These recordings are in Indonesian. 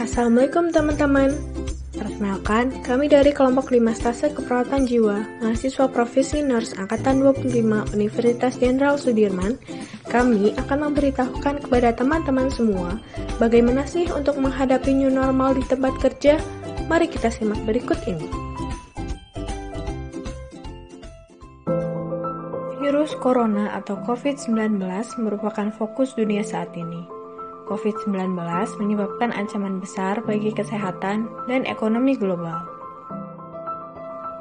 Assalamualaikum teman-teman. Perkenalkan, kami dari kelompok 5 Stase Keperawatan Jiwa, mahasiswa Profesi Nurse Angkatan 25 Universitas Jenderal Sudirman. Kami akan memberitahukan kepada teman-teman semua bagaimana sih untuk menghadapi new normal di tempat kerja. Mari kita simak berikut ini. Virus Corona atau COVID-19 merupakan fokus dunia saat ini. COVID-19 menyebabkan ancaman besar bagi kesehatan dan ekonomi global.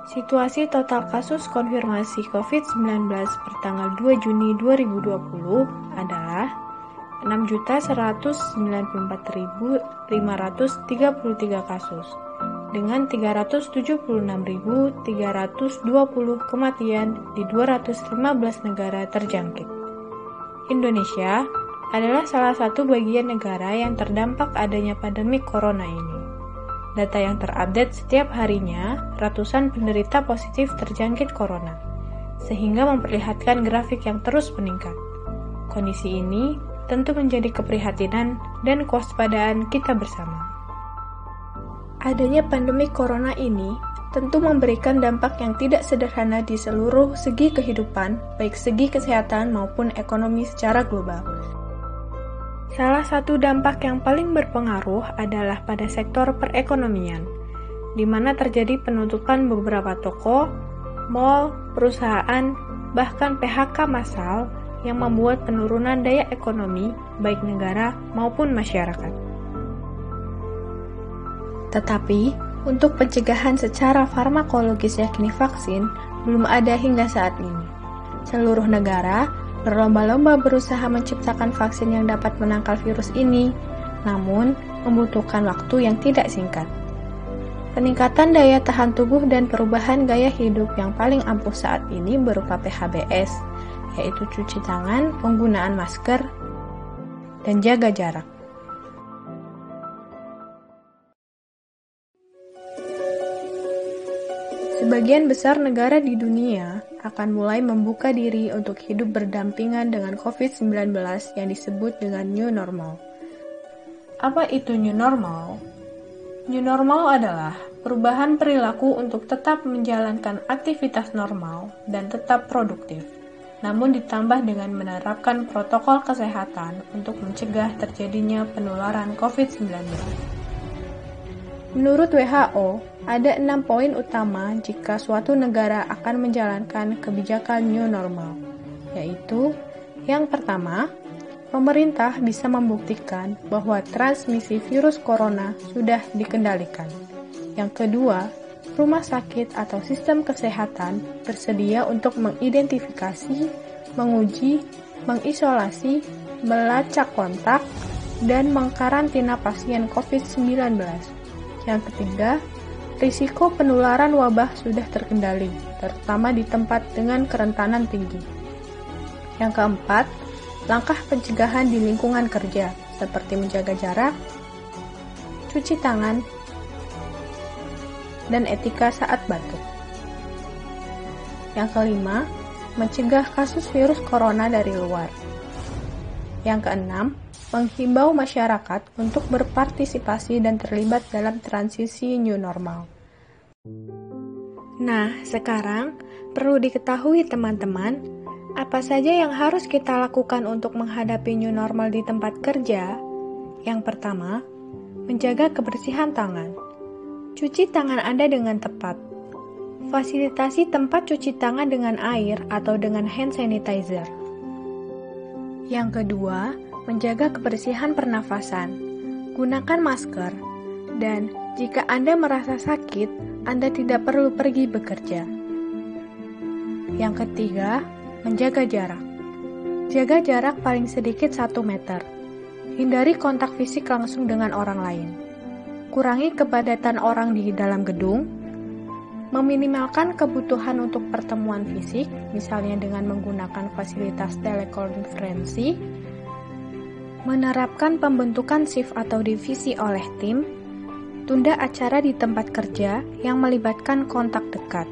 Situasi total kasus konfirmasi COVID-19 per tanggal 2 Juni 2020 adalah 6.194.533 kasus, dengan 376.320 kematian di 215 negara terjangkit. Indonesia adalah salah satu bagian negara yang terdampak adanya pandemi corona ini. Data yang terupdate setiap harinya, ratusan penderita positif terjangkit corona, sehingga memperlihatkan grafik yang terus meningkat. Kondisi ini tentu menjadi keprihatinan dan kewaspadaan kita bersama. Adanya pandemi corona ini tentu memberikan dampak yang tidak sederhana di seluruh segi kehidupan, baik segi kesehatan maupun ekonomi secara global. Salah satu dampak yang paling berpengaruh adalah pada sektor perekonomian, di mana terjadi penutupan beberapa toko, mal, perusahaan, bahkan PHK massal yang membuat penurunan daya ekonomi baik negara maupun masyarakat. Tetapi, untuk pencegahan secara farmakologis yakni vaksin, belum ada hingga saat ini. Seluruh negara berlomba-lomba berusaha menciptakan vaksin yang dapat menangkal virus ini, namun membutuhkan waktu yang tidak singkat. Peningkatan daya tahan tubuh dan perubahan gaya hidup yang paling ampuh saat ini berupa PHBS, yaitu cuci tangan, penggunaan masker, dan jaga jarak. Sebagian besar negara di dunia akan mulai membuka diri untuk hidup berdampingan dengan COVID-19 yang disebut dengan new normal. Apa itu new normal? New normal adalah perubahan perilaku untuk tetap menjalankan aktivitas normal dan tetap produktif, namun ditambah dengan menerapkan protokol kesehatan untuk mencegah terjadinya penularan COVID-19. Menurut WHO, ada 6 poin utama jika suatu negara akan menjalankan kebijakan new normal, yaitu yang pertama, pemerintah bisa membuktikan bahwa transmisi virus corona sudah dikendalikan. Yang kedua, rumah sakit atau sistem kesehatan bersedia untuk mengidentifikasi, menguji, mengisolasi, melacak kontak, dan mengkarantina pasien COVID-19. Yang ketiga, risiko penularan wabah sudah terkendali, terutama di tempat dengan kerentanan tinggi. Yang keempat, langkah pencegahan di lingkungan kerja, seperti menjaga jarak, cuci tangan, dan etika saat batuk. Yang kelima, mencegah kasus virus corona dari luar. Yang keenam, menghimbau masyarakat untuk berpartisipasi dan terlibat dalam transisi new normal. Nah, sekarang perlu diketahui teman-teman, apa saja yang harus kita lakukan untuk menghadapi new normal di tempat kerja? Yang pertama, menjaga kebersihan tangan. Cuci tangan Anda dengan tepat. Fasilitasi tempat cuci tangan dengan air atau dengan hand sanitizer. Yang kedua, menjaga kebersihan pernafasan. Gunakan masker. Dan jika Anda merasa sakit, Anda tidak perlu pergi bekerja. Yang ketiga, menjaga jarak. Jaga jarak paling sedikit 1 meter. Hindari kontak fisik langsung dengan orang lain. Kurangi kepadatan orang di dalam gedung. Meminimalkan kebutuhan untuk pertemuan fisik, misalnya dengan menggunakan fasilitas telekonferensi. Menerapkan pembentukan shift atau divisi oleh tim. Tunda acara di tempat kerja yang melibatkan kontak dekat.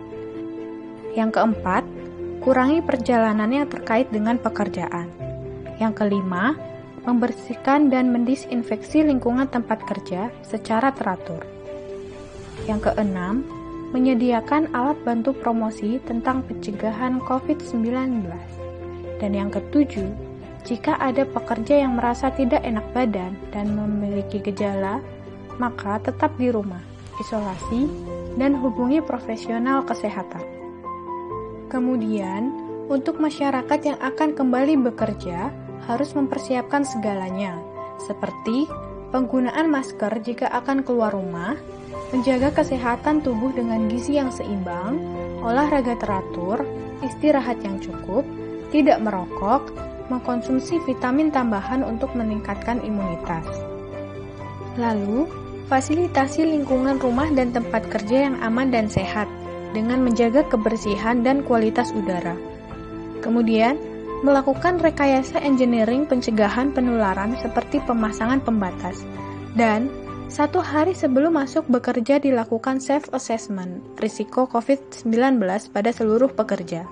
Yang keempat, kurangi perjalanan yang terkait dengan pekerjaan. Yang kelima, membersihkan dan mendisinfeksi lingkungan tempat kerja secara teratur. Yang keenam, menyediakan alat bantu promosi tentang pencegahan COVID-19. Dan yang ketujuh, jika ada pekerja yang merasa tidak enak badan dan memiliki gejala, maka tetap di rumah, isolasi, dan hubungi profesional kesehatan. Kemudian, untuk masyarakat yang akan kembali bekerja, harus mempersiapkan segalanya, seperti penggunaan masker jika akan keluar rumah, menjaga kesehatan tubuh dengan gizi yang seimbang, olahraga teratur, istirahat yang cukup, tidak merokok, mengkonsumsi vitamin tambahan untuk meningkatkan imunitas. Lalu, fasilitasi lingkungan rumah dan tempat kerja yang aman dan sehat dengan menjaga kebersihan dan kualitas udara. Kemudian, melakukan rekayasa engineering pencegahan penularan seperti pemasangan pembatas. Dan, 1 hari sebelum masuk bekerja dilakukan self-assessment risiko COVID-19 pada seluruh pekerja.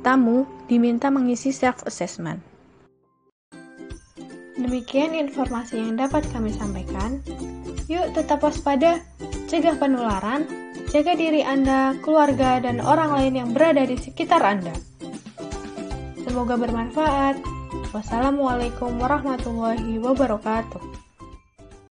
Tamu diminta mengisi self-assessment. Demikian informasi yang dapat kami sampaikan. Yuk tetap waspada, cegah penularan, jaga diri Anda, keluarga, dan orang lain yang berada di sekitar Anda. Semoga bermanfaat. Wassalamualaikum warahmatullahi wabarakatuh.